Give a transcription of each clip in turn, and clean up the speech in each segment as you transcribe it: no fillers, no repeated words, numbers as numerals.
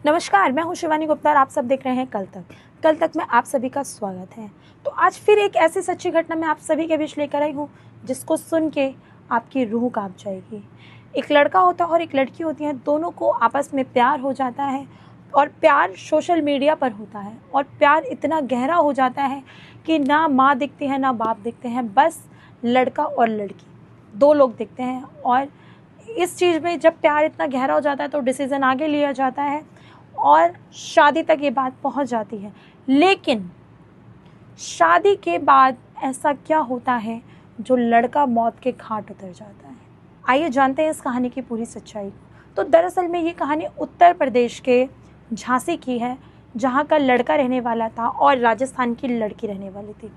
नमस्कार, मैं हूं शिवानी गुप्ता और आप सब देख रहे हैं कल तक में आप सभी का स्वागत है। तो आज फिर एक ऐसी सच्ची घटना मैं आप सभी के बीच लेकर आई हूं जिसको सुन के आपकी रूह कांप जाएगी। एक लड़का होता है और एक लड़की होती है, दोनों को आपस में प्यार हो जाता है और प्यार सोशल मीडिया पर होता है और प्यार इतना गहरा हो जाता है कि ना माँ दिखती है ना बाप दिखते हैं, बस लड़का और लड़की दो लोग दिखते हैं। और इस चीज़ में जब प्यार इतना गहरा हो जाता है तो डिसीज़न आगे लिया जाता है और शादी तक ये बात पहुंच जाती है। लेकिन शादी के बाद ऐसा क्या होता है जो लड़का मौत के घाट उतर जाता है? आइए जानते हैं इस कहानी की पूरी सच्चाई को। तो दरअसल में ये कहानी उत्तर प्रदेश के झांसी की है, जहाँ का लड़का रहने वाला था और राजस्थान की लड़की रहने वाली थी।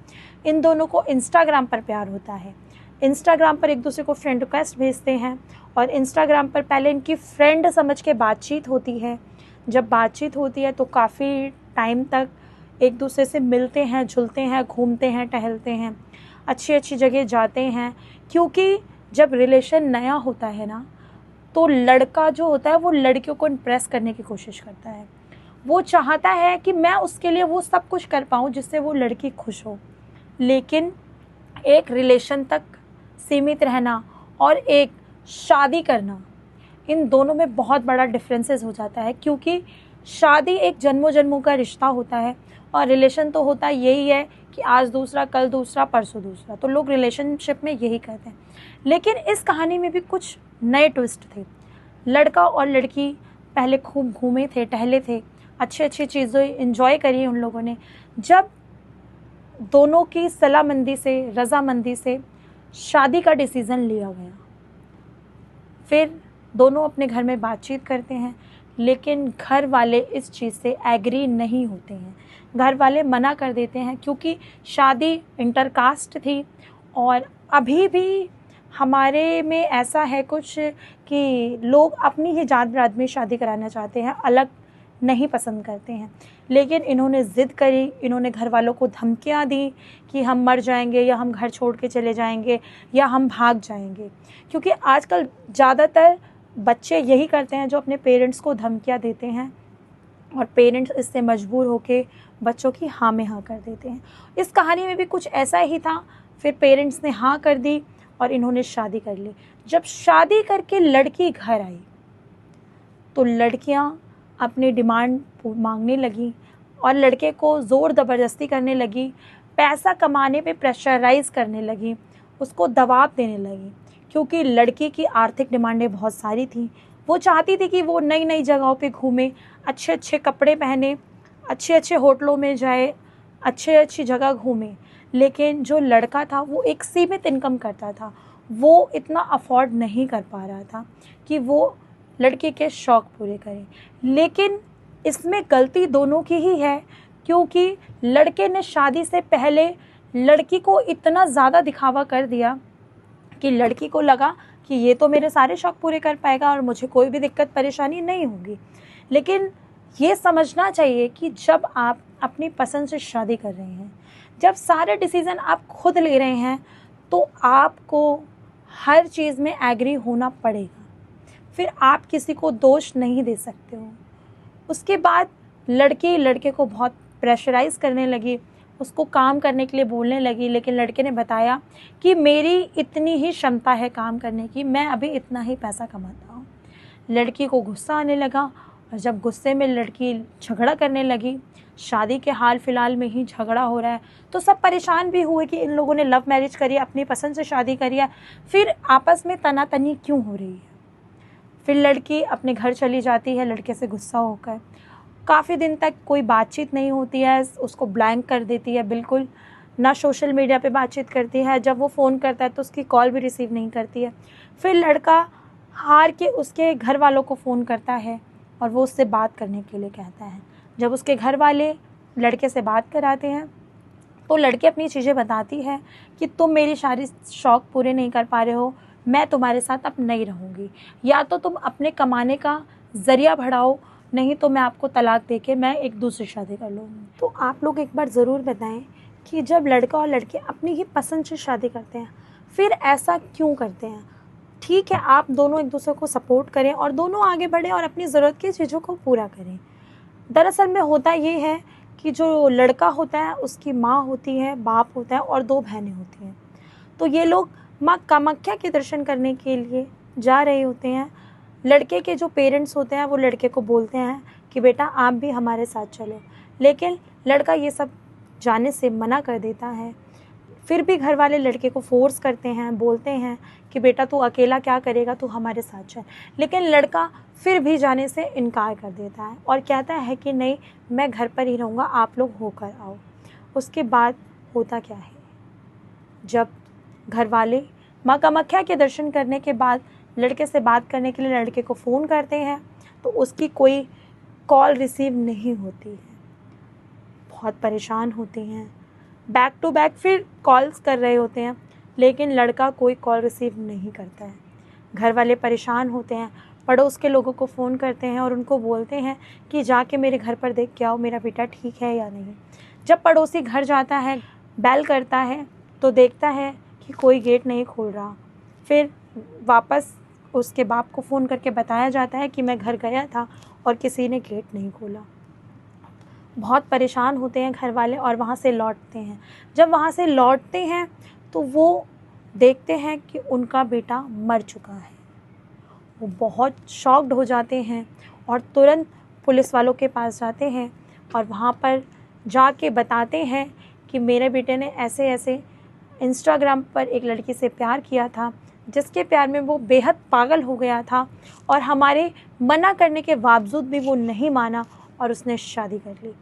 इन दोनों को इंस्टाग्राम पर प्यार होता है। इंस्टाग्राम पर एक दूसरे को फ्रेंड रिक्वेस्ट भेजते हैं और इंस्टाग्राम पर पहले इनकी फ्रेंड समझ के बातचीत होती है। जब बातचीत होती है तो काफ़ी टाइम तक एक दूसरे से मिलते हैं, जुलते हैं, घूमते हैं, टहलते हैं, अच्छी अच्छी जगह जाते हैं। क्योंकि जब रिलेशन नया होता है ना, तो लड़का जो होता है वो लड़कियों को इम्प्रेस करने की कोशिश करता है। वो चाहता है कि मैं उसके लिए वो सब कुछ कर पाऊँ जिससे वो लड़की खुश हो। लेकिन एक रिलेशन तक सीमित रहना और एक शादी करना, इन दोनों में बहुत बड़ा डिफरेंसेस हो जाता है। क्योंकि शादी एक जन्मों जन्मों का रिश्ता होता है और रिलेशन तो होता यही है कि आज दूसरा, कल दूसरा, परसों दूसरा। तो लोग रिलेशनशिप में यही करते हैं। लेकिन इस कहानी में भी कुछ नए ट्विस्ट थे। लड़का और लड़की पहले खूब घूमे थे, टहले थे, अच्छी अच्छी चीज़ें एंजॉय करी उन लोगों ने। जब दोनों की सलामंदी से, रजामंदी से शादी का डिसीज़न लिया गया, फिर दोनों अपने घर में बातचीत करते हैं। लेकिन घर वाले इस चीज़ से एग्री नहीं होते हैं। घर वाले मना कर देते हैं क्योंकि शादी इंटरकास्ट थी और अभी भी हमारे में ऐसा है कुछ कि लोग अपनी ही जात बरात में शादी कराना चाहते हैं, अलग नहीं पसंद करते हैं। लेकिन इन्होंने ज़िद करी, इन्होंने घर वालों को धमकियां दी कि हम मर जाएंगे या हम घर छोड़ के चले जाएंगे या हम भाग जाएंगे। क्योंकि आजकल ज़्यादातर बच्चे यही करते हैं, जो अपने पेरेंट्स को धमकियां देते हैं और पेरेंट्स इससे मजबूर होकर बच्चों की हाँ में हाँ कर देते हैं। इस कहानी में भी कुछ ऐसा ही था। फिर पेरेंट्स ने हाँ कर दी और इन्होंने शादी कर ली। जब शादी करके लड़की घर आई तो लड़कियां अपनी डिमांड मांगने लगी और लड़के को ज़ोर ज़बरदस्ती करने लगी, पैसा कमाने पे प्रेशराइज़ करने लगी, उसको दबाव देने लगी। क्योंकि लड़की की आर्थिक डिमांडें बहुत सारी थी। वो चाहती थी कि वो नई नई जगहों पे घूमे, अच्छे अच्छे कपड़े पहने, अच्छे अच्छे होटलों में जाए, अच्छे अच्छी जगह घूमे। लेकिन जो लड़का था वो एक सीमित इनकम करता था, वो इतना अफोर्ड नहीं कर पा रहा था कि वो लड़के के शौक़ पूरे करे। लेकिन इसमें गलती दोनों की ही है, क्योंकि लड़के ने शादी से पहले लड़की को इतना ज़्यादा दिखावा कर दिया कि लड़की को लगा कि ये तो मेरे सारे शौक़ पूरे कर पाएगा और मुझे कोई भी दिक्कत परेशानी नहीं होगी। लेकिन ये समझना चाहिए कि जब आप अपनी पसंद से शादी कर रहे हैं, जब सारे डिसीज़न आप खुद ले रहे हैं, तो आपको हर चीज़ में एग्री होना पड़ेगा। फिर आप किसी को दोष नहीं दे सकते हो। उसके बाद लड़की लड़के को बहुत प्रेशराइज़ करने लगी, उसको काम करने के लिए बोलने लगी। लेकिन लड़के ने बताया कि मेरी इतनी ही क्षमता है काम करने की, मैं अभी इतना ही पैसा कमाता हूँ। लड़की को गुस्सा आने लगा और जब गुस्से में लड़की झगड़ा करने लगी, शादी के हाल फिलहाल में ही झगड़ा हो रहा है, तो सब परेशान भी हुए कि इन लोगों ने लव मैरिज करी है, अपनी पसंद से शादी करी है, फिर आपस में तनातनी क्यों हो रही है। फिर लड़की अपने घर चली जाती है लड़के से गुस्सा होकर। काफ़ी दिन तक कोई बातचीत नहीं होती है, उसको ब्लैंक कर देती है, बिल्कुल ना सोशल मीडिया पे बातचीत करती है। जब वो फ़ोन करता है तो उसकी कॉल भी रिसीव नहीं करती है। फिर लड़का हार के उसके घर वालों को फ़ोन करता है और वो उससे बात करने के लिए कहता है। जब उसके घर वाले लड़के से बात कराते हैं तो लड़की अपनी चीज़ें बताती है कि तुम मेरी सारी शौक़ पूरे नहीं कर पा रहे हो, मैं तुम्हारे साथ अब नहीं रहूँगी, या तो तुम अपने कमाने का ज़रिया बढ़ाओ, नहीं तो मैं आपको तलाक देके मैं एक दूसरी शादी कर लूँगी। तो आप लोग एक बार ज़रूर बताएं कि जब लड़का और लड़की अपनी ही पसंद से शादी करते हैं, फिर ऐसा क्यों करते हैं। ठीक है, आप दोनों एक दूसरे को सपोर्ट करें और दोनों आगे बढ़ें और अपनी ज़रूरत की चीज़ों को पूरा करें, दरअसल में होता ये है कि जो लड़का होता है उसकी माँ होती है, बाप होता है और 2 बहनें होती हैं। तो ये लोग माँ कामाख्या के दर्शन करने के लिए जा रहे होते हैं। लड़के के जो पेरेंट्स होते हैं वो लड़के को बोलते हैं कि बेटा आप भी हमारे साथ चलो, लेकिन लड़का ये सब जाने से मना कर देता है। फिर भी घर वाले लड़के को फोर्स करते हैं, बोलते हैं कि बेटा तू अकेला क्या करेगा, तू हमारे साथ चल। लेकिन लड़का फिर भी जाने से इनकार कर देता है और कहता है कि नहीं, मैं घर पर ही रहूँगा, आप लोग होकर आओ। उसके बाद होता क्या है, जब घर वाले माँ कामाख्या के दर्शन करने के बाद लड़के से बात करने के लिए लड़के को फ़ोन करते हैं तो उसकी कोई कॉल रिसीव नहीं होती है। बहुत परेशान होते हैं, बैक टू बैक फिर कॉल्स कर रहे होते हैं, लेकिन लड़का कोई कॉल रिसीव नहीं करता है। घर वाले परेशान होते हैं, पड़ोस के लोगों को फ़ोन करते हैं और उनको बोलते हैं कि जाके मेरे घर पर देख के आओ, मेरा बेटा ठीक है या नहीं। जब पड़ोसी घर जाता है, बेल करता है तो देखता है कि कोई गेट नहीं खोल रहा। फिर वापस उसके बाप को फ़ोन करके बताया जाता है कि मैं घर गया था और किसी ने गेट नहीं खोला। बहुत परेशान होते हैं घर वाले और वहाँ से लौटते हैं। जब वहाँ से लौटते हैं तो वो देखते हैं कि उनका बेटा मर चुका है। वो बहुत शॉक्ड हो जाते हैं और तुरंत पुलिस वालों के पास जाते हैं और वहाँ पर जाके बताते हैं कि मेरे बेटे ने ऐसे ऐसे इंस्टाग्राम पर एक लड़की से प्यार किया था, जिसके प्यार में वो बेहद पागल हो गया था और हमारे मना करने के बावजूद भी वो नहीं माना और उसने शादी कर ली।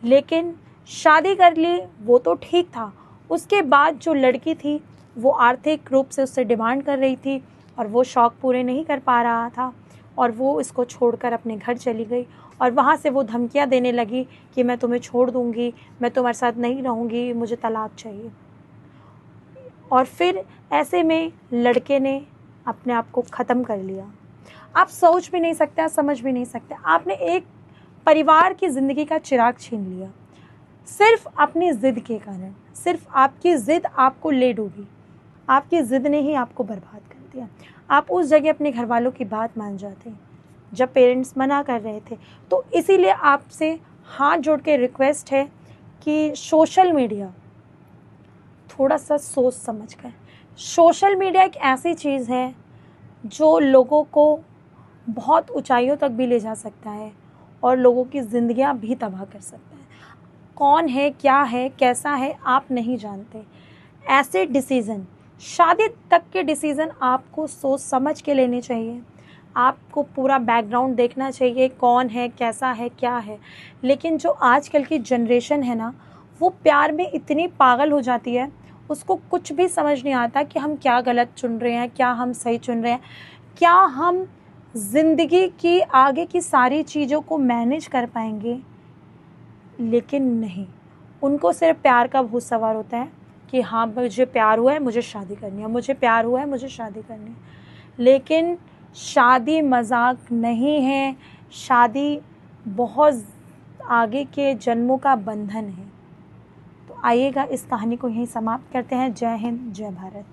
लेकिन शादी कर ली वो तो ठीक था, उसके बाद जो लड़की थी वो आर्थिक रूप से उससे डिमांड कर रही थी और वो शौक़ पूरे नहीं कर पा रहा था और वो इसको छोड़कर अपने घर चली गई और वहाँ से वो धमकियाँ देने लगी कि मैं तुम्हें छोड़ दूँगी, मैं तुम्हारे साथ नहीं रहूँगी, मुझे तलाक चाहिए। और फिर ऐसे में लड़के ने अपने आप को ख़त्म कर लिया। आप सोच भी नहीं सकते, आप समझ भी नहीं सकते, आपने एक परिवार की ज़िंदगी का चिराग छीन लिया सिर्फ अपनी ज़िद के कारण। सिर्फ आपकी ज़िद आपको ले डूबी, आपकी ज़िद ने ही आपको बर्बाद कर दिया। आप उस जगह अपने घर वालों की बात मान जाते जब पेरेंट्स मना कर रहे थे। तो इसीलिए आपसे हाथ जोड़ के रिक्वेस्ट है कि सोशल मीडिया थोड़ा सा सोच समझ कर। सोशल मीडिया एक ऐसी चीज़ है जो लोगों को बहुत ऊंचाइयों तक भी ले जा सकता है और लोगों की ज़िंदगियां भी तबाह कर सकता है। कौन है, क्या है, कैसा है, आप नहीं जानते। ऐसे डिसीज़न, शादी तक के डिसीज़न आपको सोच समझ के लेने चाहिए। आपको पूरा बैकग्राउंड देखना चाहिए, कौन है, कैसा है, क्या है। लेकिन जो आजकल की जनरेशन है ना, वो प्यार में इतनी पागल हो जाती है, उसको कुछ भी समझ नहीं आता कि हम क्या गलत चुन रहे हैं, क्या हम सही चुन रहे हैं, क्या हम ज़िंदगी की आगे की सारी चीज़ों को मैनेज कर पाएंगे। लेकिन नहीं, उनको सिर्फ प्यार का भूत सवार होता है कि हाँ मुझे प्यार हुआ है, मुझे शादी करनी है, मुझे प्यार हुआ है, मुझे शादी करनी है। लेकिन शादी मजाक नहीं है, शादी बहुत आगे के जन्मों का बंधन है। तो आइएगा इस कहानी को यहीं समाप्त करते हैं। जय हिंद, जय भारत।